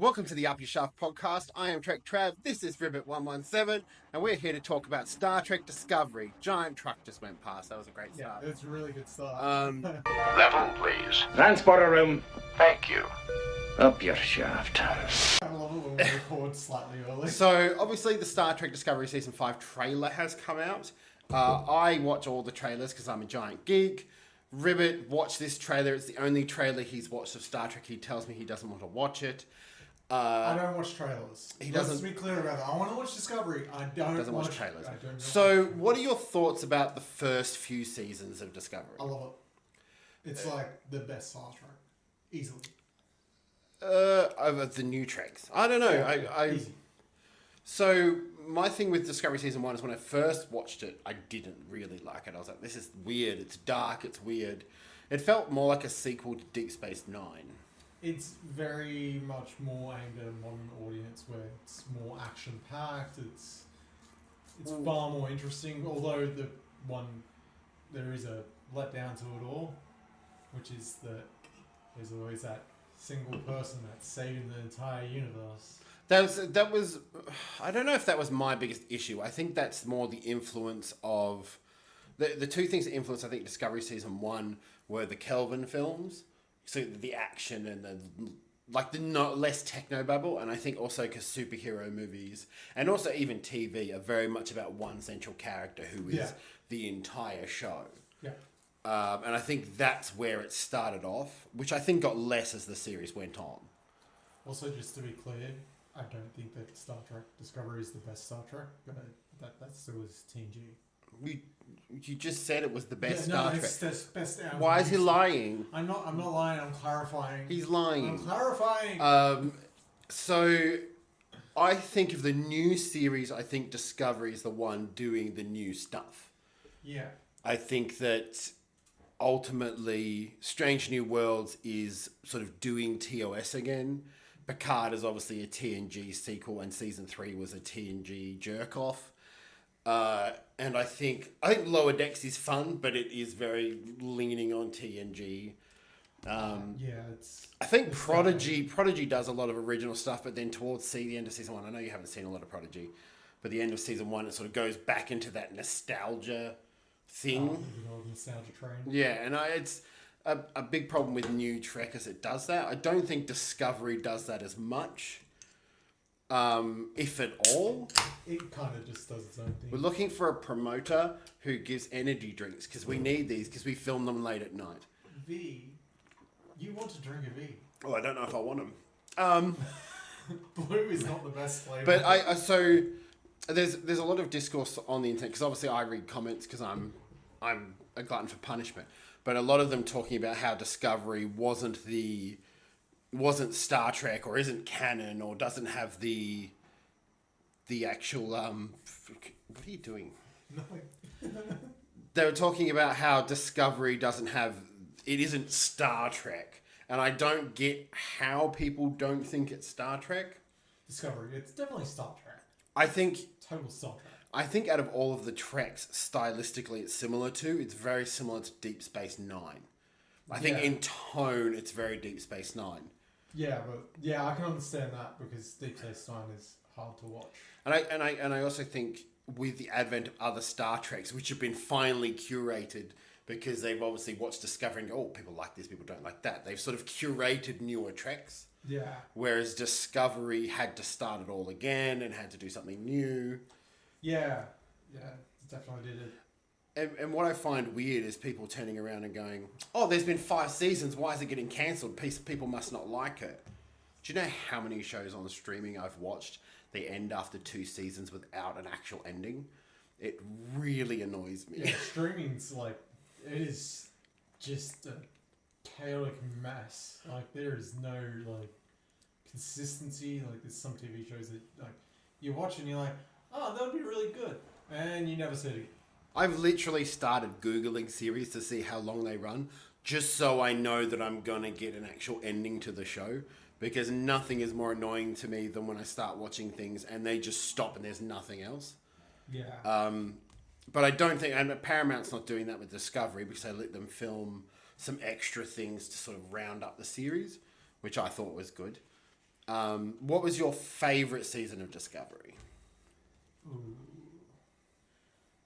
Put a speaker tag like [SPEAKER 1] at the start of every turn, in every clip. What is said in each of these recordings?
[SPEAKER 1] Welcome to the Up Your Shaft podcast. I am TrekTrav. This is Ribbit117, and we're here to talk about Star Trek Discovery. Giant truck just went past. That was a great start.
[SPEAKER 2] It's a really good start.
[SPEAKER 3] Level, please.
[SPEAKER 4] Transporter room.
[SPEAKER 3] Thank you.
[SPEAKER 4] Up your shaft.
[SPEAKER 2] I love it when we record slightly early.
[SPEAKER 1] So, obviously, the Star Trek Discovery Season 5 trailer has come out. I watch all the trailers because I'm a giant geek. Ribbit watched this trailer. It's the only trailer he's watched of Star Trek. He tells me he doesn't want to watch it.
[SPEAKER 2] I don't watch trailers. Let's be clear about that. I want to watch Discovery. I doesn't watch
[SPEAKER 1] trailers.
[SPEAKER 2] So,
[SPEAKER 1] what are your thoughts about the first few seasons of Discovery?
[SPEAKER 2] I love it. It's like the best Star Trek. Easily.
[SPEAKER 1] Over the new Treks. I don't know.
[SPEAKER 2] Yeah, easy.
[SPEAKER 1] So, my thing with Discovery Season 1 is when I first watched it, I didn't really like it. I was like, this is weird. It's dark. It's weird. It felt more like a sequel to Deep Space Nine.
[SPEAKER 2] It's very much more aimed at a modern audience where it's more action-packed. It's far more interesting, although there is a letdown to it all, which is that there's always that single person that's saving the entire universe.
[SPEAKER 1] That was I don't know if that was my biggest issue. I think that's more the influence of the two things that influenced I think Discovery Season 1 were the Kelvin films, so the action and the not less technobabble, and I think also because superhero movies and also even TV are very much about one central character who is the entire show.
[SPEAKER 2] Yeah.
[SPEAKER 1] And I think that's where it started off, which I think got less as the series went on.
[SPEAKER 2] Also, just to be clear, I don't think that Star Trek Discovery is the best Star Trek, but that still is TNG.
[SPEAKER 1] You just said it was the best Star Trek.
[SPEAKER 2] It's best out.
[SPEAKER 1] Why is he lying?
[SPEAKER 2] I'm not lying. I'm clarifying.
[SPEAKER 1] He's lying.
[SPEAKER 2] I'm clarifying.
[SPEAKER 1] So I think of the new series, I think Discovery is the one doing the new stuff.
[SPEAKER 2] Yeah.
[SPEAKER 1] I think that ultimately Strange New Worlds is sort of doing TOS again. Picard is obviously a TNG sequel, and season 3 was a TNG jerk off. And I think Lower Decks is fun, but it is very leaning on TNG. I think Prodigy does a lot of original stuff, but then towards the end of season 1, I know you haven't seen a lot of Prodigy, but the end of season 1, it sort of goes back into that nostalgia thing.
[SPEAKER 2] Nostalgia train.
[SPEAKER 1] Yeah, and it's a big problem with new Trek as it does that. I don't think Discovery does that as much. If at all.
[SPEAKER 2] It kind of just does its own thing.
[SPEAKER 1] We're looking for a promoter who gives energy drinks because we need these because we film them late at night.
[SPEAKER 2] V, you want to drink a V.
[SPEAKER 1] Oh, I don't know if I want them.
[SPEAKER 2] Blue is not the best flavor.
[SPEAKER 1] But so there's a lot of discourse on the internet because obviously I read comments because I'm a glutton for punishment. But a lot of them talking about how Discovery wasn't Star Trek or isn't canon or doesn't have the actual what are you doing?
[SPEAKER 2] Nothing.
[SPEAKER 1] They were talking about how Discovery isn't Star Trek, and I don't get how people don't think it's Star Trek.
[SPEAKER 2] Discovery, it's definitely Star Trek.
[SPEAKER 1] I think
[SPEAKER 2] total Star Trek.
[SPEAKER 1] I think out of all of the Treks, stylistically it's similar to. It's very similar to Deep Space Nine. I think in tone it's very Deep Space Nine.
[SPEAKER 2] Yeah, but I can understand that because Deep Space Nine is hard to watch.
[SPEAKER 1] And I also think with the advent of other Star Treks, which have been finally curated because they've obviously watched Discovery and go, oh, people like this, people don't like that. They've sort of curated newer Treks.
[SPEAKER 2] Yeah.
[SPEAKER 1] Whereas Discovery had to start it all again and had to do something new.
[SPEAKER 2] Yeah, definitely did it.
[SPEAKER 1] And what I find weird is people turning around and going, oh, there's been 5 seasons, why is it getting cancelled? People must not like it. Do you know how many shows on streaming I've watched, they end after 2 seasons without an actual ending? It really annoys me.
[SPEAKER 2] Yeah, streaming's it is just a chaotic mess. There is no, consistency. There's some TV shows that, you watch and you're like, oh, that would be really good. And you never see it again.
[SPEAKER 1] I've literally started Googling series to see how long they run, just so I know that I'm going to get an actual ending to the show, because nothing is more annoying to me than when I start watching things and they just stop and there's nothing else.
[SPEAKER 2] Yeah.
[SPEAKER 1] But I don't think, and Paramount's not doing that with Discovery because they let them film some extra things to sort of round up the series, which I thought was good. What was your favourite season of Discovery?
[SPEAKER 2] Ooh.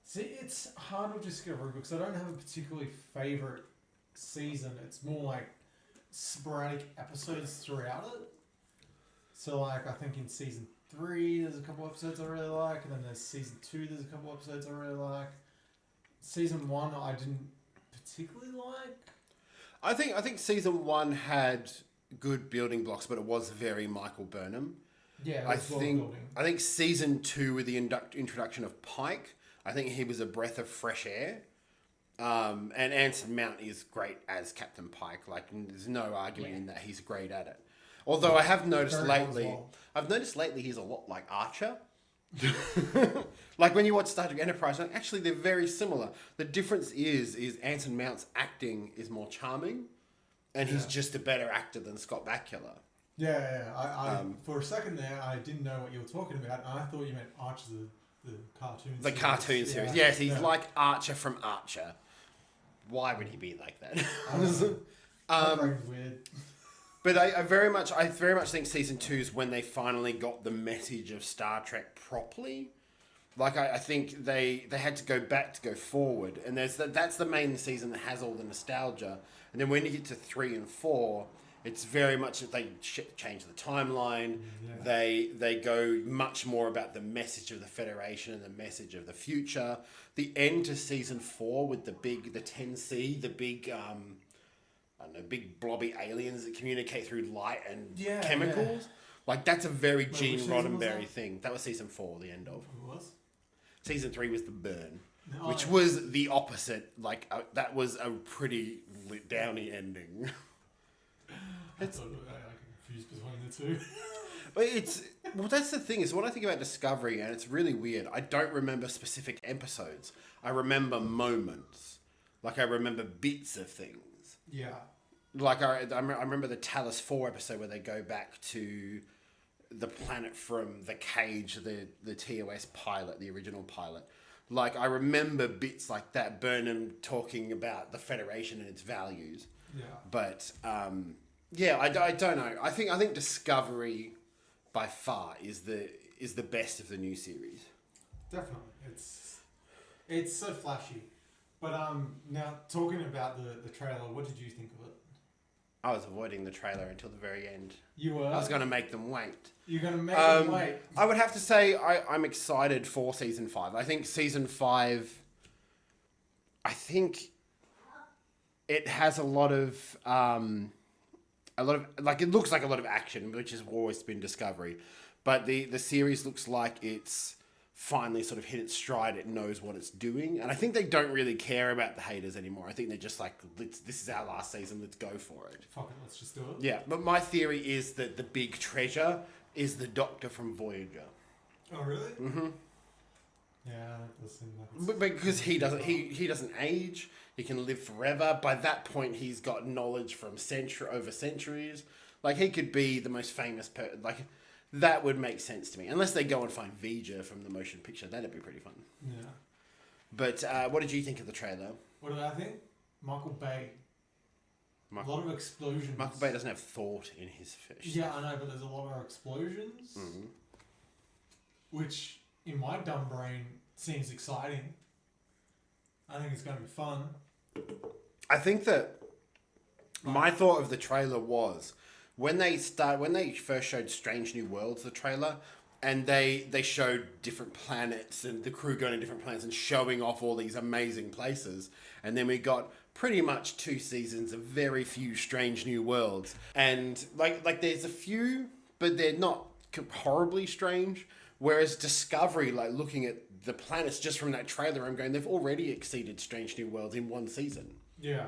[SPEAKER 2] See, it's hard with Discovery because I don't have a particularly favourite season. It's more like sporadic episodes throughout it. So, like, I think in season 3, there's a couple episodes I really like, and then there's season 2, there's a couple episodes I really like. Season 1, I didn't particularly like.
[SPEAKER 1] I think season 1 had good building blocks, but it was very Michael Burnham.
[SPEAKER 2] Yeah, it
[SPEAKER 1] I
[SPEAKER 2] was well
[SPEAKER 1] think
[SPEAKER 2] building.
[SPEAKER 1] season 2 with the introduction of Pike, I think he was a breath of fresh air. And Anson Mount is great as Captain Pike. Like, there's no argument in that he's great at it. Although I have noticed
[SPEAKER 2] Very
[SPEAKER 1] lately,
[SPEAKER 2] well.
[SPEAKER 1] I've noticed lately he's a lot like Archer. Like when you watch Star Trek Enterprise, like, actually they're very similar. The difference is Anson Mount's acting is more charming, and he's just a better actor than Scott Bakula.
[SPEAKER 2] Yeah. I for a second there, I didn't know what you were talking about, and I thought you meant Archer, the cartoon
[SPEAKER 1] The
[SPEAKER 2] series.
[SPEAKER 1] cartoon series. Yes, he's like Archer from Archer. Why would he be like that?
[SPEAKER 2] My brain's weird.
[SPEAKER 1] But I very much think season 2 is when they finally got the message of Star Trek properly. Like I think they had to go back to go forward, and that's the main season that has all the nostalgia. And then when you get to 3 and 4, it's very much that they change the timeline. Yeah. They go much more about the message of the Federation and the message of the future. The end to season 4 with the 10C, the big big blobby aliens that communicate through light and chemicals. Yeah. Like, that's a very Gene Roddenberry thing. That was season 4, the end of.
[SPEAKER 2] Who was?
[SPEAKER 1] Season 3 was The Burn, which was the opposite. Like, that was a pretty downy ending.
[SPEAKER 2] I got confused between the two.
[SPEAKER 1] But that's the thing, is when I think about Discovery, and it's really weird, I don't remember specific episodes. I remember moments. Like, I remember bits of things.
[SPEAKER 2] Yeah.
[SPEAKER 1] Like, I remember the Talos 4 episode where they go back to the planet from the cage, the TOS pilot, the original pilot. Like, I remember bits like that, Burnham talking about the Federation and its values.
[SPEAKER 2] Yeah.
[SPEAKER 1] But, I don't know. I think Discovery, by far, is the best of the new series.
[SPEAKER 2] Definitely. It's so flashy. But now, talking about the trailer, what did you think of it?
[SPEAKER 1] I was avoiding the trailer until the very end.
[SPEAKER 2] You were?
[SPEAKER 1] I was going to make them wait.
[SPEAKER 2] You're going to make them wait?
[SPEAKER 1] I would have to say I'm excited for Season 5. I think Season 5... I think it has a lot of... like, it looks like a lot of action, which has always been Discovery. But the series looks like it's finally sort of hit its stride. It knows what it's doing. And I think they don't really care about the haters anymore. I think they're just like, this is our last season, let's go for it.
[SPEAKER 2] Fuck it, let's just do it.
[SPEAKER 1] Yeah, but my theory is that the big treasure is the Doctor from Voyager.
[SPEAKER 2] Oh, really?
[SPEAKER 1] Mm-hmm.
[SPEAKER 2] Yeah, that does seem
[SPEAKER 1] But because he doesn't age, he can live forever. By that point, he's got knowledge from over centuries. Like, he could be the most famous person. Like, that would make sense to me. Unless they go and find Vija from the motion picture. That'd be pretty fun.
[SPEAKER 2] Yeah.
[SPEAKER 1] But what did you think of the trailer?
[SPEAKER 2] What did I think? Michael Bay. A lot of explosions.
[SPEAKER 1] Michael Bay doesn't have thought in his fish.
[SPEAKER 2] Yeah, I know, but there's a lot of explosions.
[SPEAKER 1] Mm-hmm.
[SPEAKER 2] Which, in my dumb brain, seems exciting. I think it's going to be fun.
[SPEAKER 1] I think that my thought of the trailer was... When they first showed Strange New Worlds, the trailer, and they showed different planets and the crew going to different planets and showing off all these amazing places, and then we got pretty much 2 seasons of very few Strange New Worlds, and like there's a few, but they're not horribly strange. Whereas Discovery, like looking at the planets just from that trailer, I'm going, they've already exceeded Strange New Worlds in 1 season.
[SPEAKER 2] Yeah.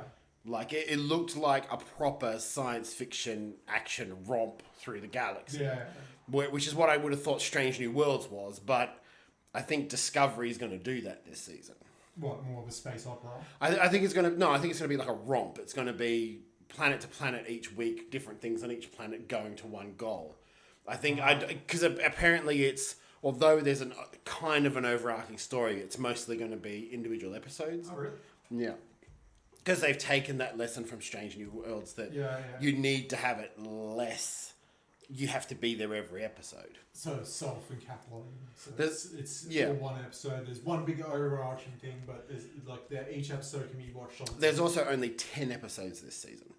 [SPEAKER 1] Like, it looked like a proper science fiction action romp through the galaxy.
[SPEAKER 2] Yeah.
[SPEAKER 1] Which is what I would have thought Strange New Worlds was, but I think Discovery is going to do that this season.
[SPEAKER 2] What, more of a space opera?
[SPEAKER 1] I think it's going to be like a romp. It's going to be planet to planet each week, different things on each planet going to one goal. I think, because apparently although there's kind of an overarching story, it's mostly going to be individual episodes.
[SPEAKER 2] Oh, really?
[SPEAKER 1] Yeah. Because they've taken that lesson from Strange New Worlds that
[SPEAKER 2] Yeah.
[SPEAKER 1] you need to have it less you have to be there every episode.
[SPEAKER 2] So self-encapsulating. So
[SPEAKER 1] There's-
[SPEAKER 2] it's
[SPEAKER 1] yeah.
[SPEAKER 2] all one episode. There's one big overarching thing, but there's like each episode can be watched on.
[SPEAKER 1] There's also only 10 episodes this season,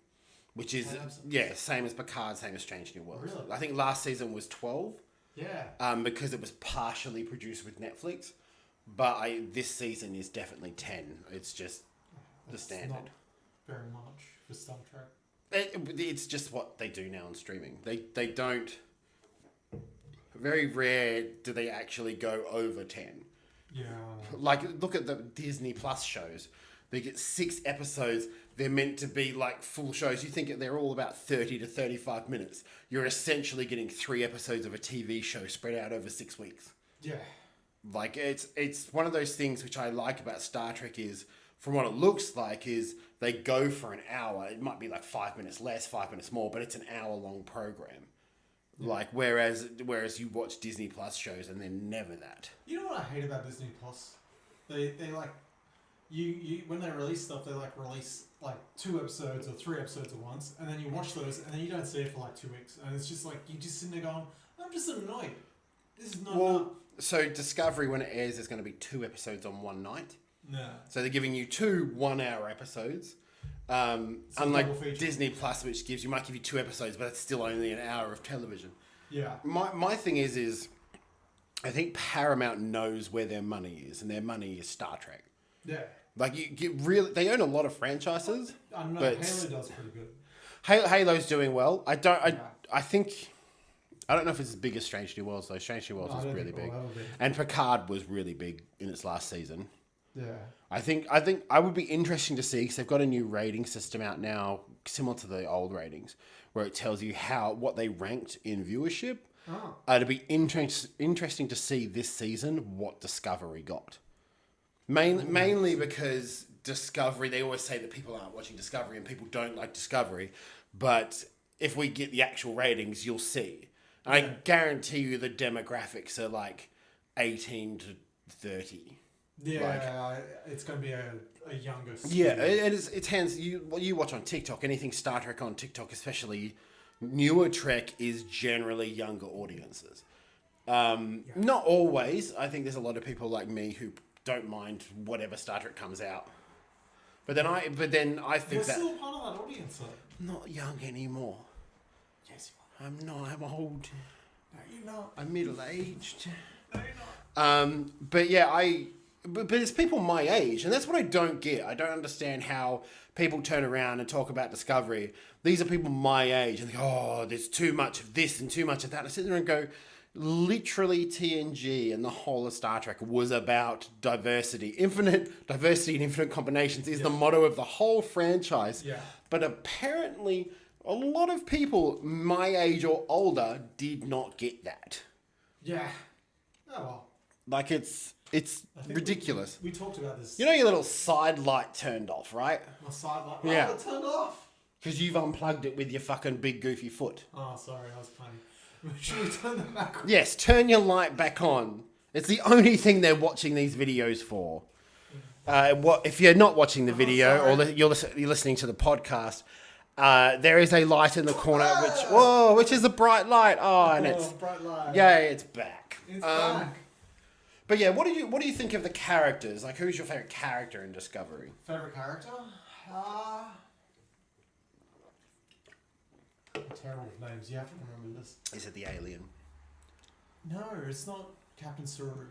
[SPEAKER 1] which is
[SPEAKER 2] 10 episodes?
[SPEAKER 1] yeah, same as Picard, same as Strange New Worlds.
[SPEAKER 2] Really?
[SPEAKER 1] I think last season was 12.
[SPEAKER 2] Yeah.
[SPEAKER 1] Because it was partially produced with Netflix, but this season is definitely 10. It's just the
[SPEAKER 2] That's
[SPEAKER 1] standard.
[SPEAKER 2] not very much for Star Trek.
[SPEAKER 1] It's just what they do now on streaming. They don't. Very rare do they actually go over 10.
[SPEAKER 2] Yeah.
[SPEAKER 1] Like, look at the Disney Plus shows. They get 6 episodes. They're meant to be like full shows. You think they're all about 30 to 35 minutes. You're essentially getting 3 episodes of a TV show spread out over 6 weeks.
[SPEAKER 2] Yeah.
[SPEAKER 1] Like, it's one of those things which I like about Star Trek is, from what it looks like, is they go for an hour. It might be like 5 minutes less, 5 minutes more, but it's an hour-long program. Yeah. Like, whereas you watch Disney Plus shows and they're never that.
[SPEAKER 2] You know what I hate about Disney Plus? They like you when they release stuff, they like release like 2 episodes or 3 episodes at once, and then you watch those, and then you don't see it for like 2 weeks, and it's just like you just sitting there going, I'm just annoyed. This is not enough.
[SPEAKER 1] So Discovery, when it airs, is going to be 2 episodes on one night.
[SPEAKER 2] No.
[SPEAKER 1] So they're giving you 2 1-hour episodes. Unlike Disney Plus, which might give you 2 episodes, but it's still only an hour of television.
[SPEAKER 2] Yeah.
[SPEAKER 1] My thing is I think Paramount knows where their money is, and their money is Star Trek.
[SPEAKER 2] Yeah.
[SPEAKER 1] Like, they own a lot of franchises.
[SPEAKER 2] I don't know.
[SPEAKER 1] But
[SPEAKER 2] Halo does pretty good.
[SPEAKER 1] Halo's doing well. I think, I don't know if it's as big as Strange New Worlds though. Strange New Worlds is really big, and Picard was really big in its last season.
[SPEAKER 2] Yeah.
[SPEAKER 1] I think I would be interesting to see, because they've got a new rating system out now, similar to the old ratings, where it tells you what they ranked in viewership.
[SPEAKER 2] Oh.
[SPEAKER 1] It'd be interesting to see this season what Discovery got. Mainly because Discovery, they always say that people aren't watching Discovery and people don't like Discovery, but if we get the actual ratings, you'll see. Yeah. I guarantee you the demographics are like 18 to 30.
[SPEAKER 2] Yeah, it's going to be a younger
[SPEAKER 1] studio. Yeah, it's hands. You watch on TikTok, anything Star Trek on TikTok, especially newer Trek, is generally younger audiences. Not always. I think there's a lot of people like me who don't mind whatever Star Trek comes out. But then I think
[SPEAKER 2] You're
[SPEAKER 1] that
[SPEAKER 2] still part of that audience, though.
[SPEAKER 1] I'm not young anymore.
[SPEAKER 2] Yes, you are.
[SPEAKER 1] I'm not. I'm old.
[SPEAKER 2] No, you're not.
[SPEAKER 1] I'm middle-aged.
[SPEAKER 2] No, you're not.
[SPEAKER 1] But yeah, but it's people my age, and that's what I don't get. I don't understand how people turn around and talk about Discovery. These are people my age, and they go, oh, there's too much of this and too much of that. I sit there and go, literally TNG and the whole of Star Trek was about diversity. Diversity and infinite combinations is the motto of the whole franchise. Yeah. But apparently, a lot of people my age or older did not get that.
[SPEAKER 2] Yeah. Oh, well.
[SPEAKER 1] Like, it's ridiculous.
[SPEAKER 2] We talked about this.
[SPEAKER 1] You know your little side light turned off, right?
[SPEAKER 2] My side light?
[SPEAKER 1] Yeah.
[SPEAKER 2] Oh, it turned off.
[SPEAKER 1] Because you've unplugged it with your fucking big goofy foot.
[SPEAKER 2] Oh, sorry, I was playing. Should we turn them back on?
[SPEAKER 1] Yes, turn your light back on. It's the only thing they're watching these videos for. If you're not watching the video or you're listening to the podcast, there is a light in the corner which is a bright light. Oh, and it's
[SPEAKER 2] bright light.
[SPEAKER 1] Yeah, it's back.
[SPEAKER 2] It's back.
[SPEAKER 1] But yeah, what do you think of the characters? Like, who's your favorite character in Discovery?
[SPEAKER 2] Favorite character? Terrible with names. You have to remember this.
[SPEAKER 1] Is it the alien?
[SPEAKER 2] No, it's not Captain Saru.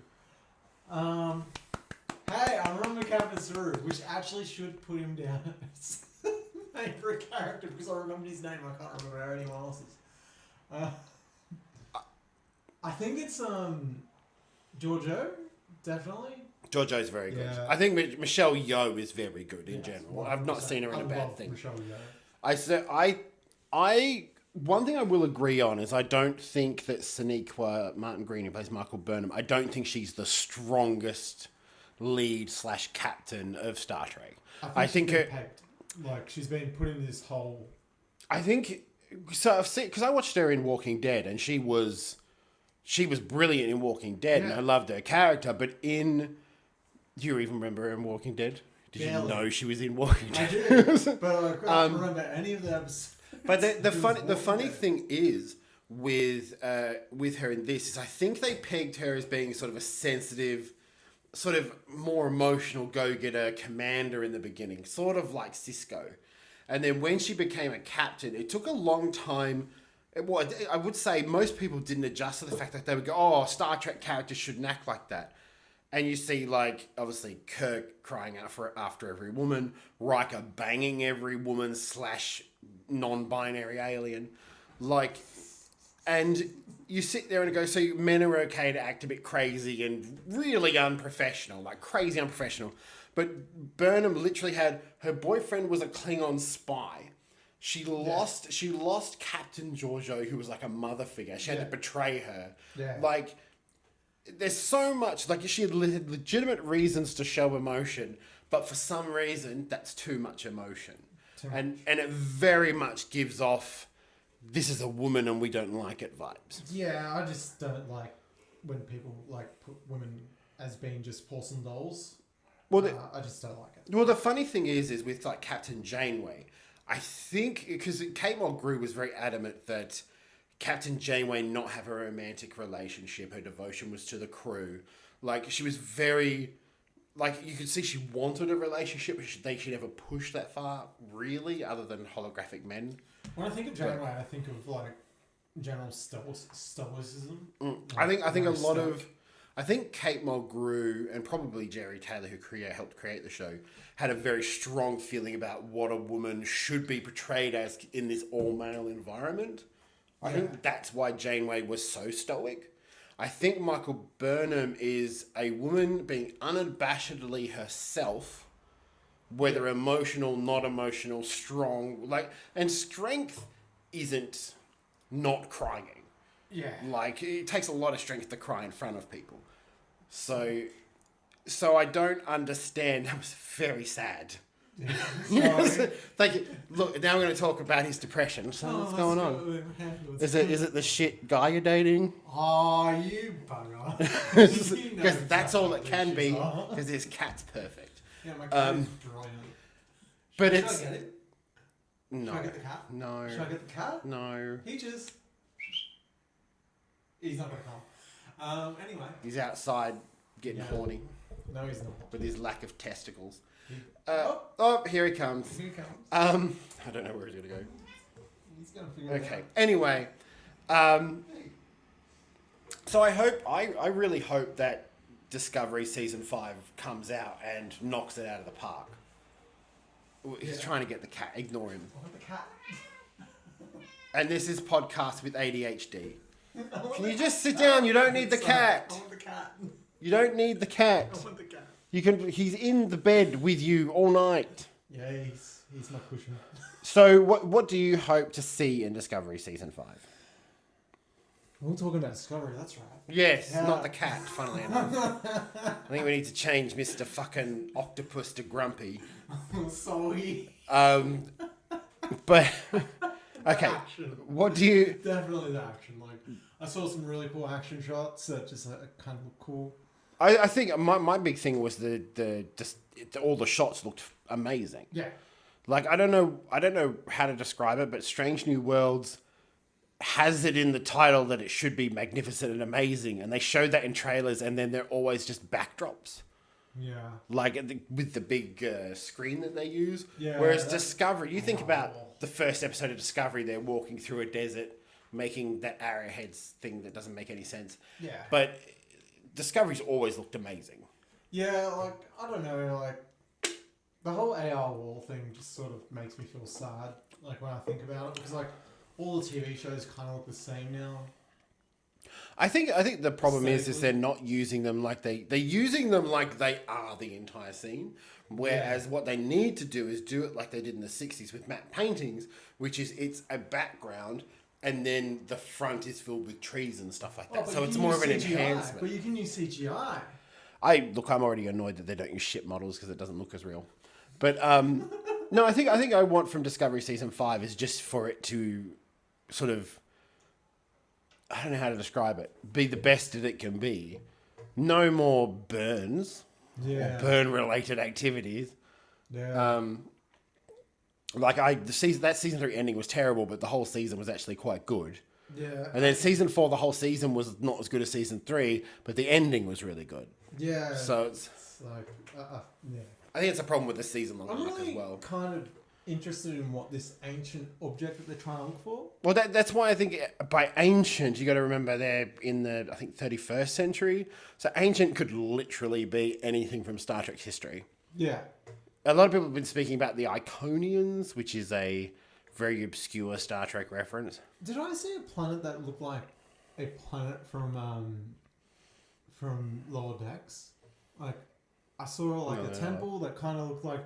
[SPEAKER 2] Hey, I remember Captain Saru, which actually should put him down as favorite character because I remembered his name. I can't remember anyone else's. I think it's Giorgio, definitely.
[SPEAKER 1] Giorgio's very good.
[SPEAKER 2] Yeah.
[SPEAKER 1] I think Michelle Yeoh is very good in general. I've not seen her in a bad thing.
[SPEAKER 2] Michelle Yeoh.
[SPEAKER 1] One thing I will agree on is I don't think that Sonequa Martin Green, who plays Michael Burnham, I don't think she's the strongest lead / captain of Star Trek. I think
[SPEAKER 2] she's been pegged. Like, she's been put in this whole...
[SPEAKER 1] I think... So I've seen... Because I watched her in Walking Dead, and she was brilliant in Walking Dead, and I loved her character, but in... Do you even remember her in Walking Dead? Did you know she was in Walking Dead?
[SPEAKER 2] I do, but I can't remember any of the episodes.
[SPEAKER 1] But the funny thing is, with her in this is I think they pegged her as being sort of a sensitive, sort of more emotional go-getter commander in the beginning, sort of like Cisco. And then when she became a captain, it took a long time. Well, I would say most people didn't adjust to the fact that they would go, oh, Star Trek characters shouldn't act like that. And you see, like, obviously Kirk crying out after every woman, Riker banging every woman / non-binary alien. Like, and you sit there and go, so men are okay to act a bit crazy and really unprofessional, like crazy unprofessional. But Burnham literally had, her boyfriend was a Klingon spy. She lost Captain Giorgio, who was like a mother figure. She had to betray her.
[SPEAKER 2] Yeah.
[SPEAKER 1] Like, there's so much, like she had legitimate reasons to show emotion, but for some reason, that's too much emotion. And it very much gives off, this is a woman and we don't like it vibes.
[SPEAKER 2] Yeah, I just don't like when people like put women as being just porcelain dolls.
[SPEAKER 1] Well,
[SPEAKER 2] I just don't like it.
[SPEAKER 1] Well, the funny thing is with like Captain Janeway, I think because Kate Mulgrew was very adamant that Captain Janeway not have a romantic relationship. Her devotion was to the crew. Like she was very, like you could see she wanted a relationship, but she never pushed that far, really, other than holographic men.
[SPEAKER 2] When I think of Janeway, I think of like general stoicism.
[SPEAKER 1] I think a lot of. I think Kate Mulgrew and probably Jerry Taylor, who helped create the show, had a very strong feeling about what a woman should be portrayed as in this all-male environment. I think that's why Janeway was so stoic. I think Michael Burnham is a woman being unabashedly herself, whether emotional, not emotional, strong, and strength isn't not crying.
[SPEAKER 2] Yeah.
[SPEAKER 1] Like, it takes a lot of strength to cry in front of people. So I don't understand. That was very sad.
[SPEAKER 2] Yeah.
[SPEAKER 1] Yes. Thank you. Look, now we're going to talk about his depression. So what's going on? Is it the shit guy you're dating?
[SPEAKER 2] Oh, you bugger.
[SPEAKER 1] Because that's all it can be, because his cat's perfect.
[SPEAKER 2] Yeah, my cat is brilliant.
[SPEAKER 1] But
[SPEAKER 2] Should
[SPEAKER 1] it's...
[SPEAKER 2] I get it?
[SPEAKER 1] No.
[SPEAKER 2] Should I get the cat?
[SPEAKER 1] No.
[SPEAKER 2] Should I get the cat?
[SPEAKER 1] No.
[SPEAKER 2] Peaches. He's not going to come. Anyway.
[SPEAKER 1] He's outside getting horny
[SPEAKER 2] No, he's not.
[SPEAKER 1] with his lack of testicles.
[SPEAKER 2] Oh,
[SPEAKER 1] Here he comes.
[SPEAKER 2] here he comes.
[SPEAKER 1] I don't know where he's going to go.
[SPEAKER 2] He's going to figure it out.
[SPEAKER 1] Okay. Anyway, so I really hope that Discovery Season 5 comes out and knocks it out of the park. He's trying to get the cat. Ignore him.
[SPEAKER 2] I want the cat.
[SPEAKER 1] And this is podcast with ADHD. Can you just sit down? You don't need the cat.
[SPEAKER 2] I want the cat.
[SPEAKER 1] You don't need the cat.
[SPEAKER 2] I want the cat.
[SPEAKER 1] He's in the bed with you all night.
[SPEAKER 2] Yeah, he's my cushion.
[SPEAKER 1] So what do you hope to see in Discovery Season 5?
[SPEAKER 2] We're talking about Discovery, that's right.
[SPEAKER 1] Yes,
[SPEAKER 2] Yeah.
[SPEAKER 1] not the cat, funnily enough. I think we need to change Mr. fucking Octopus to Grumpy.
[SPEAKER 2] Sorry.
[SPEAKER 1] But okay,
[SPEAKER 2] Action.
[SPEAKER 1] what do you...
[SPEAKER 2] Definitely the action. Like, I saw some really cool action shots that just kind of look cool.
[SPEAKER 1] I think my big thing was all the shots looked amazing.
[SPEAKER 2] Yeah.
[SPEAKER 1] Like I don't know how to describe it, but Strange New Worlds has it in the title that it should be magnificent and amazing, and they show that in trailers, and then they're always just backdrops.
[SPEAKER 2] Yeah.
[SPEAKER 1] Like with the big screen that they use.
[SPEAKER 2] Yeah,
[SPEAKER 1] Whereas Discovery, you think about the first episode of Discovery, they're walking through a desert, making that arrowheads thing that doesn't make any sense.
[SPEAKER 2] Yeah.
[SPEAKER 1] But Discovery's always looked amazing.
[SPEAKER 2] Yeah, like, I don't know, like, the whole AR wall thing just sort of makes me feel sad, like, when I think about it, because, like, all the TV shows kind of look the same now.
[SPEAKER 1] I think the problem is they're not using them like they're using them like they are the entire scene. Whereas what they need to do is do it like they did in the 60s with matte paintings, which is it's a background and then the front is filled with trees and stuff like that. So it's more of an enhancement.
[SPEAKER 2] But you can use CGI.
[SPEAKER 1] I'm already annoyed that they don't use shit models because it doesn't look as real. But no, I think I want from Discovery Season 5 is just for it to sort of, I don't know how to describe it, be the best that it can be. No more burns or burn-related activities.
[SPEAKER 2] Yeah.
[SPEAKER 1] Like that season 3 ending was terrible, but the whole season was actually quite good.
[SPEAKER 2] Yeah.
[SPEAKER 1] And then season 4, the whole season was not as good as season 3, but the ending was really good.
[SPEAKER 2] Yeah.
[SPEAKER 1] So it's
[SPEAKER 2] like, yeah.
[SPEAKER 1] I think it's a problem with the season long
[SPEAKER 2] I'm
[SPEAKER 1] arc
[SPEAKER 2] really
[SPEAKER 1] as well.
[SPEAKER 2] kind of interested in what this ancient object that they're trying to look for.
[SPEAKER 1] Well, that's why I think by ancient, you got to remember they're in the, I think, 31st century. So ancient could literally be anything from Star Trek's history.
[SPEAKER 2] Yeah.
[SPEAKER 1] A lot of people have been speaking about the Iconians, which is a very obscure Star Trek reference.
[SPEAKER 2] Did I see a planet that looked like a planet from Lower Decks? Like, I saw like a temple that kind of looked like,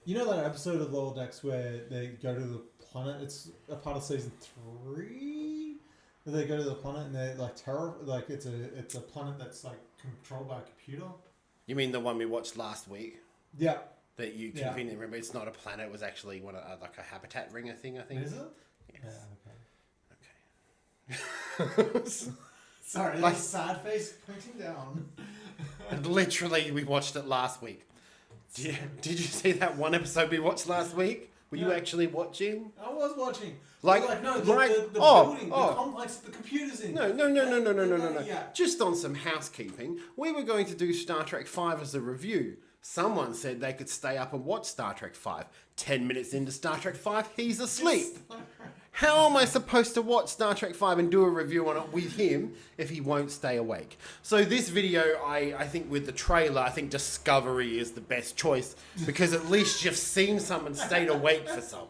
[SPEAKER 2] you know, that episode of Lower Decks where they go to the planet. It's a part of season 3. Where they go to the planet and they're like like it's a planet that's like controlled by a computer.
[SPEAKER 1] You mean the one we watched last week?
[SPEAKER 2] Yeah.
[SPEAKER 1] That you conveniently remember? It's not a planet. It was actually like a habitat ringer thing, I think.
[SPEAKER 2] Is it?
[SPEAKER 1] Yes.
[SPEAKER 2] Yeah,
[SPEAKER 1] Okay.
[SPEAKER 2] Sorry, like sad face pointing down.
[SPEAKER 1] Literally, we watched it last week. Did you see that one episode we watched last week? Were you actually watching?
[SPEAKER 2] I was watching.
[SPEAKER 1] Like
[SPEAKER 2] no, the building, the complex that the computer's in.
[SPEAKER 1] No.
[SPEAKER 2] Yeah.
[SPEAKER 1] Just on some housekeeping, we were going to do Star Trek 5 as a review. Someone said they could stay up and watch Star Trek 5. 10 minutes into Star Trek 5, he's asleep. How am I supposed to watch Star Trek 5 and do a review on it with him if he won't stay awake? So this video, I think with the trailer, I think Discovery is the best choice because at least you've seen some and stayed awake for some.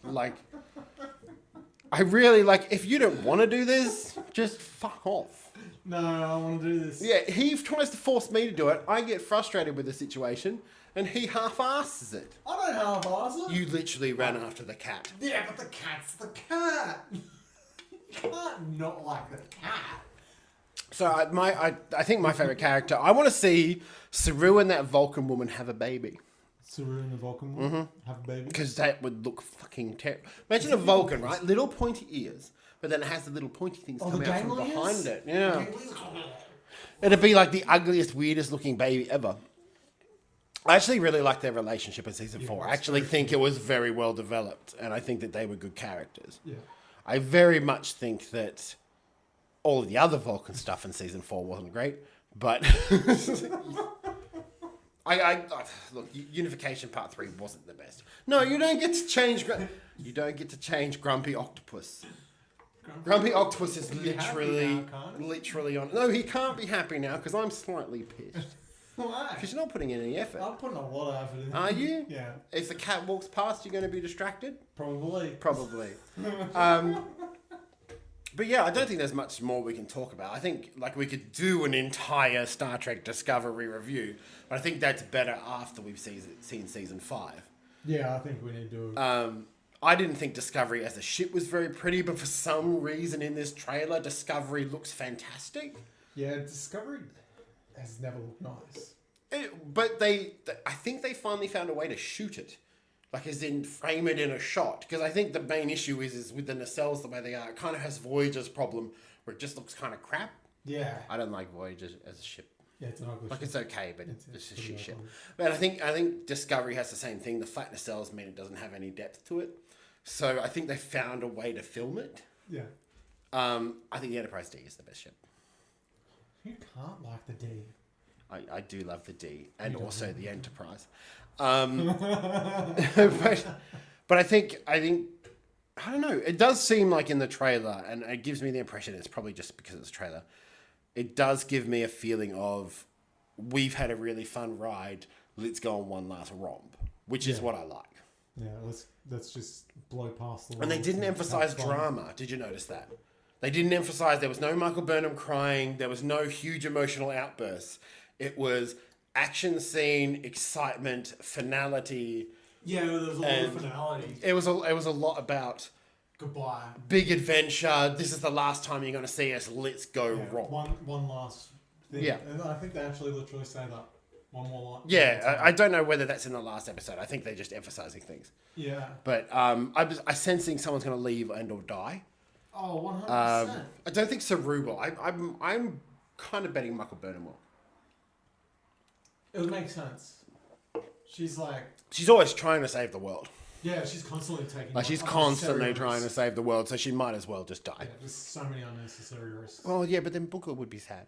[SPEAKER 1] Like, I really, like, if you don't want to do this, just fuck off.
[SPEAKER 2] No, I want to do this.
[SPEAKER 1] Yeah, he tries to force me to do it. I get frustrated with the situation, and he half-asses it.
[SPEAKER 2] I don't half-ass it.
[SPEAKER 1] You literally ran after the cat.
[SPEAKER 2] Yeah, but the cat's the cat. You can't not like the cat.
[SPEAKER 1] So I think my favorite character, I want to see Saru and that Vulcan woman have a baby.
[SPEAKER 2] Saru and the Vulcan woman have a baby?
[SPEAKER 1] Because that would look fucking terrible. Imagine a Vulcan, right? Little pointy ears, but then it has the little pointy things coming out from behind it. Yeah. It'd be like the ugliest, weirdest looking baby ever. I actually really liked their relationship in season 4. I actually think it was very well developed, and I think that they were good characters.
[SPEAKER 2] Yeah.
[SPEAKER 1] I very much think that all of the other Vulcan stuff in season 4 wasn't great, but look, Unification Part 3 wasn't the best. No, you don't get to change. You don't get to change Grumpy Octopus. Grumpy Octopus is literally on. No, he can't be happy now because I'm slightly pissed.
[SPEAKER 2] Why?
[SPEAKER 1] Because you're not putting in any effort.
[SPEAKER 2] I'm putting a lot of effort in.
[SPEAKER 1] Are you?
[SPEAKER 2] Yeah.
[SPEAKER 1] If the cat walks past, you're going to be distracted?
[SPEAKER 2] Probably.
[SPEAKER 1] But yeah, I don't think there's much more we can talk about. I think like we could do an entire Star Trek Discovery review, but I think that's better after we've seen season 5.
[SPEAKER 2] Yeah, I think we need to.
[SPEAKER 1] I didn't think Discovery as a ship was very pretty, but for some reason in this trailer, Discovery looks fantastic.
[SPEAKER 2] Yeah, Discovery has never looked nice.
[SPEAKER 1] But I think they finally found a way to shoot it. Like, as in, frame it in a shot. Because I think the main issue is with the nacelles the way they are. It kind of has Voyager's problem, where it just looks kind of crap. Yeah. I don't like Voyager as a ship.
[SPEAKER 2] Yeah, it's an ugly ship.
[SPEAKER 1] It's okay, but it's a shit ship. But I think Discovery has the same thing. The flat nacelles mean it doesn't have any depth to it. So I think they found a way to film it. Yeah. I think the Enterprise D is the best ship.
[SPEAKER 2] You can't like the D.
[SPEAKER 1] I do love the D and also the Enterprise. But I think I don't know. It does seem like in the trailer, and it gives me the impression it's probably just because it's a trailer. It does give me a feeling of we've had a really fun ride. Let's go on one last romp, which is what I like.
[SPEAKER 2] Yeah, let's just blow past the.
[SPEAKER 1] And they didn't emphasize drama. Did you notice that? They didn't emphasize. There was no Michael Burnham crying. There was no huge emotional outbursts. It was action scene, excitement, finality.
[SPEAKER 2] Yeah, there was a lot of finality.
[SPEAKER 1] It was a lot about
[SPEAKER 2] goodbye,
[SPEAKER 1] big adventure. This is the last time you're going to see us. Let's go wrong.
[SPEAKER 2] One last thing. Yeah, and I think they actually literally say that. One more line.
[SPEAKER 1] Yeah, I don't know whether that's in the last episode. I think they're just emphasizing things. Yeah. But I'm sensing someone's going to leave and or die.
[SPEAKER 2] Oh, 100%.
[SPEAKER 1] I don't think Saru will. I'm kind of betting Michael Burnham will.
[SPEAKER 2] It would make sense. She's
[SPEAKER 1] always trying to save the world.
[SPEAKER 2] Yeah, she's constantly taking.
[SPEAKER 1] Like, she's
[SPEAKER 2] unnecessary
[SPEAKER 1] constantly
[SPEAKER 2] risks.
[SPEAKER 1] trying to save the world, so she might as well just die.
[SPEAKER 2] Yeah, there's so many unnecessary risks.
[SPEAKER 1] Well, yeah, but then Booker would be sad.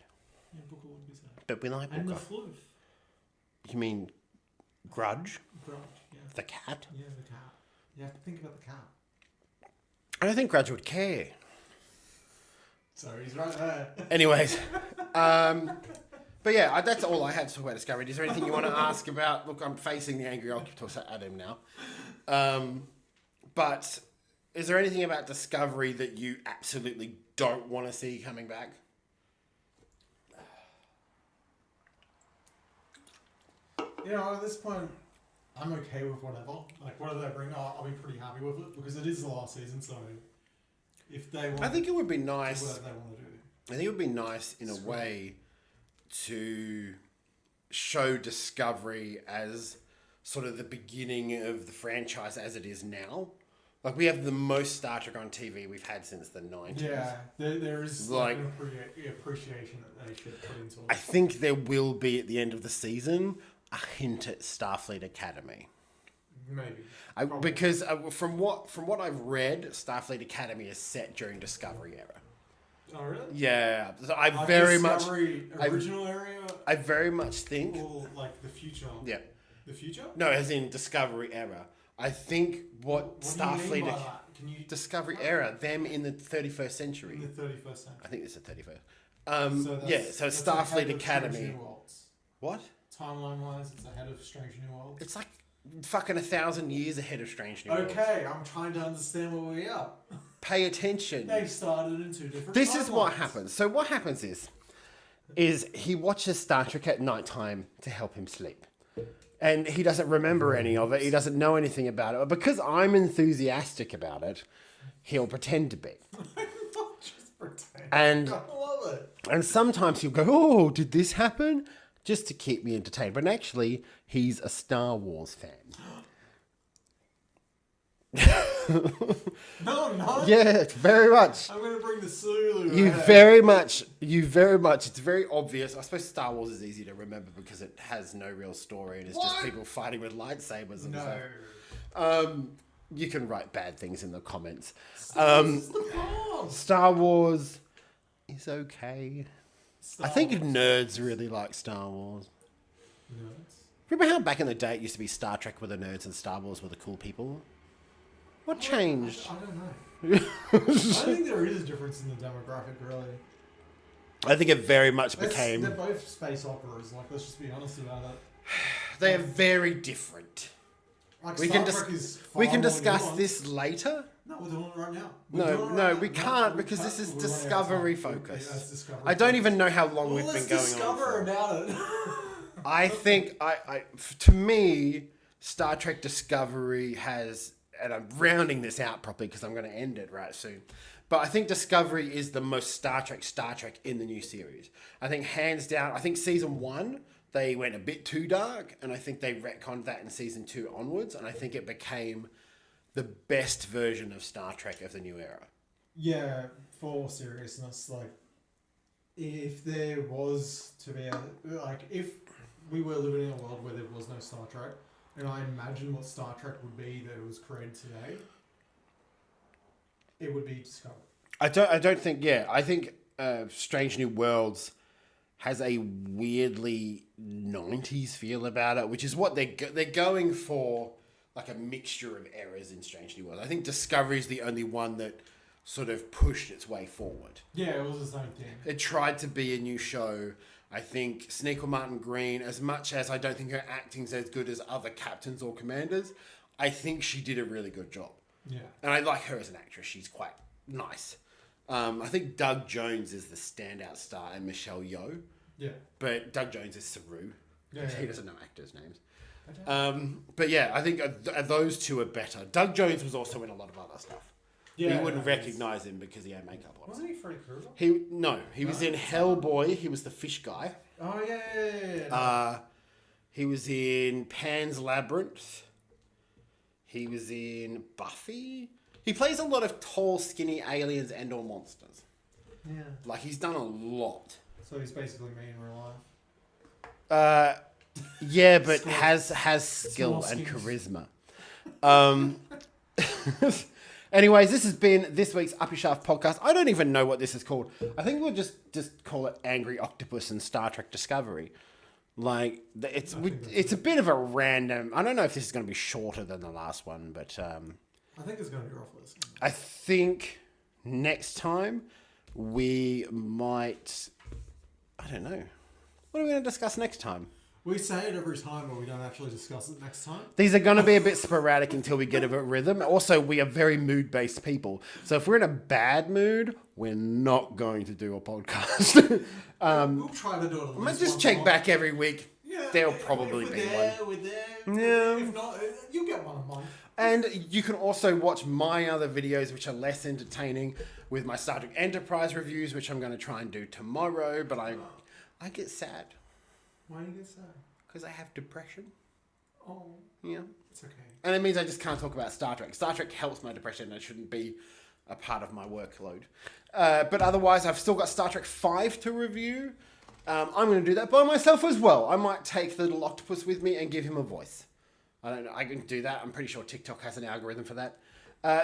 [SPEAKER 2] Yeah, Booker wouldn't be sad.
[SPEAKER 1] But we like
[SPEAKER 2] And the
[SPEAKER 1] Booker.
[SPEAKER 2] floof.
[SPEAKER 1] You mean Grudge?
[SPEAKER 2] Grudge, yeah.
[SPEAKER 1] The cat?
[SPEAKER 2] Yeah, the cat. You have to think about the cat.
[SPEAKER 1] I don't think Grudge would care.
[SPEAKER 2] So he's right there.
[SPEAKER 1] Anyways, but yeah, that's all I had to talk about Discovery. Is there anything you want to ask about? Look, I'm facing the angry octopus at him now. But is there anything about Discovery that you absolutely don't want to see coming back?
[SPEAKER 2] You know, at this point, I'm okay with whatever. Like, whatever they bring, I'll be pretty happy with it because it is the last season. So, if they want,
[SPEAKER 1] I think it would be
[SPEAKER 2] to do
[SPEAKER 1] nice.
[SPEAKER 2] whatever they want to do.
[SPEAKER 1] I think it would be nice in a way to show Discovery as sort of the beginning of the franchise as it is now. Like, we have the most Star Trek on TV we've had since the 90s.
[SPEAKER 2] Yeah, there is
[SPEAKER 1] Like-
[SPEAKER 2] an appreciation that they should put into it.
[SPEAKER 1] I think there will be at the end of the season a hint at Starfleet Academy.
[SPEAKER 2] Maybe.
[SPEAKER 1] Because from what I've read, Starfleet Academy is set during Discovery era.
[SPEAKER 2] Oh, really?
[SPEAKER 1] Yeah, so I
[SPEAKER 2] Like
[SPEAKER 1] very
[SPEAKER 2] Discovery
[SPEAKER 1] much,
[SPEAKER 2] original area,
[SPEAKER 1] I very much think,
[SPEAKER 2] or like the future.
[SPEAKER 1] yeah,
[SPEAKER 2] The future?
[SPEAKER 1] no, as in Discovery era. I think what
[SPEAKER 2] What do you
[SPEAKER 1] Starfleet
[SPEAKER 2] mean by that? Can you
[SPEAKER 1] Discovery era, them in the 31st century.
[SPEAKER 2] in the 31st century?
[SPEAKER 1] I think it's the 31st.
[SPEAKER 2] that's-
[SPEAKER 1] Yeah, so
[SPEAKER 2] that's
[SPEAKER 1] Starfleet
[SPEAKER 2] ahead of Strange
[SPEAKER 1] Academy.
[SPEAKER 2] New Worlds.
[SPEAKER 1] What?
[SPEAKER 2] Timeline wise, it's ahead of Strange New Worlds.
[SPEAKER 1] It's like fucking 1,000 years ahead of Strange New Worlds.
[SPEAKER 2] Okay, I'm trying to understand where we are.
[SPEAKER 1] Pay attention.
[SPEAKER 2] They started in two different
[SPEAKER 1] This is what
[SPEAKER 2] timelines.
[SPEAKER 1] happens. So what happens is he watches Star Trek at nighttime to help him sleep. And he doesn't remember any of it. He doesn't know anything about it. But because I'm enthusiastic about it, he'll pretend to be.
[SPEAKER 2] Just pretend.
[SPEAKER 1] And
[SPEAKER 2] I love it.
[SPEAKER 1] and sometimes he'll go, "Oh, did this happen?" Just to keep me entertained. But actually, he's a Star Wars fan.
[SPEAKER 2] No, I'm not.
[SPEAKER 1] Yeah, it's very much.
[SPEAKER 2] I'm going to bring the Sulu.
[SPEAKER 1] You
[SPEAKER 2] ahead.
[SPEAKER 1] very much, it's very obvious. I suppose Star Wars is easy to remember because it has no real story and it's just
[SPEAKER 2] What?
[SPEAKER 1] people fighting with lightsabers and
[SPEAKER 2] No.
[SPEAKER 1] stuff. You can write bad things in the comments.
[SPEAKER 2] This is the bomb.
[SPEAKER 1] Star Wars is okay.
[SPEAKER 2] Star
[SPEAKER 1] I think
[SPEAKER 2] Wars.
[SPEAKER 1] nerds really like Star Wars.
[SPEAKER 2] Nerds.
[SPEAKER 1] Remember how back in the day it used to be Star Trek were the nerds and Star Wars were the cool people? What changed?
[SPEAKER 2] I don't know. I think there is a difference in the demographic, really.
[SPEAKER 1] I think it very much
[SPEAKER 2] They're
[SPEAKER 1] became...
[SPEAKER 2] both space operas. Like, let's just be honest about it.
[SPEAKER 1] They are very different.
[SPEAKER 2] Like,
[SPEAKER 1] We
[SPEAKER 2] Star
[SPEAKER 1] can,
[SPEAKER 2] Trek is far
[SPEAKER 1] we can
[SPEAKER 2] more
[SPEAKER 1] discuss
[SPEAKER 2] nuanced.
[SPEAKER 1] this later.
[SPEAKER 2] No, we're doing it right now.
[SPEAKER 1] We can't because this is Discovery focus.
[SPEAKER 2] Yeah, it's Discovery
[SPEAKER 1] I don't
[SPEAKER 2] focus.
[SPEAKER 1] even know how long
[SPEAKER 2] Well,
[SPEAKER 1] we've
[SPEAKER 2] let's
[SPEAKER 1] been going
[SPEAKER 2] discover
[SPEAKER 1] on for.
[SPEAKER 2] about it.
[SPEAKER 1] I think to me, Star Trek Discovery has, and I'm rounding this out properly because I'm going to end it right soon. But I think Discovery is the most Star Trek in the new series. I think hands down. I think season 1 they went a bit too dark, and I think they retconned that in season 2 onwards, and I think it became the best version of Star Trek of the new era.
[SPEAKER 2] Yeah, for seriousness, like, if there was to be if we were living in a world where there was no Star Trek, and I imagine what Star Trek would be that it was created today, it would be Discovery.
[SPEAKER 1] I don't think. Yeah, I think Strange New Worlds has a weirdly 90s feel about it, which is what they're going for, like a mixture of eras in Strange New Worlds. I think Discovery is the only one that sort of pushed its way forward.
[SPEAKER 2] Yeah, it was the same thing.
[SPEAKER 1] It tried to be a new show. I think Sneakle Martin Green, as much as I don't think her acting's as good as other captains or commanders, I think she did a really good job.
[SPEAKER 2] Yeah.
[SPEAKER 1] And I like her as an actress. She's quite nice. I think Doug Jones is the standout star and Michelle Yeoh.
[SPEAKER 2] Yeah.
[SPEAKER 1] But Doug Jones is Saru.
[SPEAKER 2] Yeah,
[SPEAKER 1] He
[SPEAKER 2] yeah.
[SPEAKER 1] doesn't know actors' names. But yeah, I think those two are better. Doug Jones was also in a lot of other stuff.
[SPEAKER 2] Yeah,
[SPEAKER 1] You wouldn't
[SPEAKER 2] no,
[SPEAKER 1] recognize him because he had makeup on.
[SPEAKER 2] Wasn't he Freddy Krueger?
[SPEAKER 1] He was in Hellboy. He was the fish guy.
[SPEAKER 2] Oh, yeah.
[SPEAKER 1] He was in Pan's Labyrinth. He was in Buffy. He plays a lot of tall, skinny aliens and or monsters.
[SPEAKER 2] Yeah.
[SPEAKER 1] Like, he's done a lot.
[SPEAKER 2] So he's basically me in real life.
[SPEAKER 1] Yeah, but has skill
[SPEAKER 2] Small
[SPEAKER 1] and
[SPEAKER 2] skins.
[SPEAKER 1] charisma. Anyways, this has been this week's Up Your Shaft podcast. I don't even know what this is called. I think we'll just call it Angry Octopus and Star Trek Discovery. Like, it's a bit of a random... I don't know if this is going to be shorter than the last one, but...
[SPEAKER 2] I think it's going to be rough listening.
[SPEAKER 1] I think next time we might... I don't know. What are we going to discuss next time?
[SPEAKER 2] We say it every time, but we don't actually discuss it next time.
[SPEAKER 1] These are going to be a bit sporadic until we get a rhythm. Also, we are very mood-based people. So if we're in a bad mood, we're not going to do a podcast.
[SPEAKER 2] We'll try to do it.
[SPEAKER 1] Let's just check back every week.
[SPEAKER 2] Yeah,
[SPEAKER 1] There'll probably be one.
[SPEAKER 2] We're there.
[SPEAKER 1] Yeah.
[SPEAKER 2] If not, you'll get one a month.
[SPEAKER 1] And you can also watch my other videos, which are less entertaining, with my Star Trek Enterprise reviews, which I'm going to try and do tomorrow. But I get sad.
[SPEAKER 2] Why do you get sad?
[SPEAKER 1] Because I have depression.
[SPEAKER 2] Oh,
[SPEAKER 1] Yeah.
[SPEAKER 2] it's okay.
[SPEAKER 1] And it means I just can't talk about Star Trek. Star Trek helps my depression and it shouldn't be a part of my workload. But otherwise, I've still got Star Trek 5 to review. I'm going to do that by myself as well. I might take the little octopus with me and give him a voice. I don't know. I can do that. I'm pretty sure TikTok has an algorithm for that.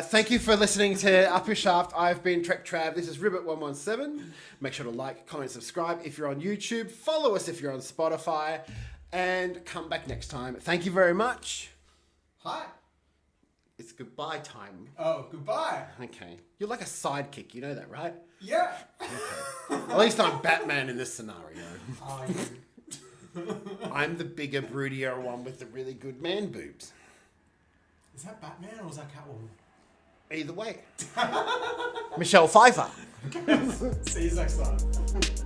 [SPEAKER 1] Thank you for listening to Up Your Shaft. I've been TrekTrav. This is Ribbit117. Make sure to like, comment, subscribe if you're on YouTube. Follow us if you're on Spotify. And come back next time. Thank you very much.
[SPEAKER 2] Hi.
[SPEAKER 1] It's goodbye time.
[SPEAKER 2] Oh, goodbye.
[SPEAKER 1] Okay. You're like a sidekick. You know that, right?
[SPEAKER 2] Yeah.
[SPEAKER 1] At least I'm Batman in this scenario.
[SPEAKER 2] Are you?
[SPEAKER 1] I'm the bigger, broodier one with the really good man boobs.
[SPEAKER 2] Is that Batman or is that Catwoman?
[SPEAKER 1] Either way. Michelle Pfeiffer.
[SPEAKER 2] See you next time.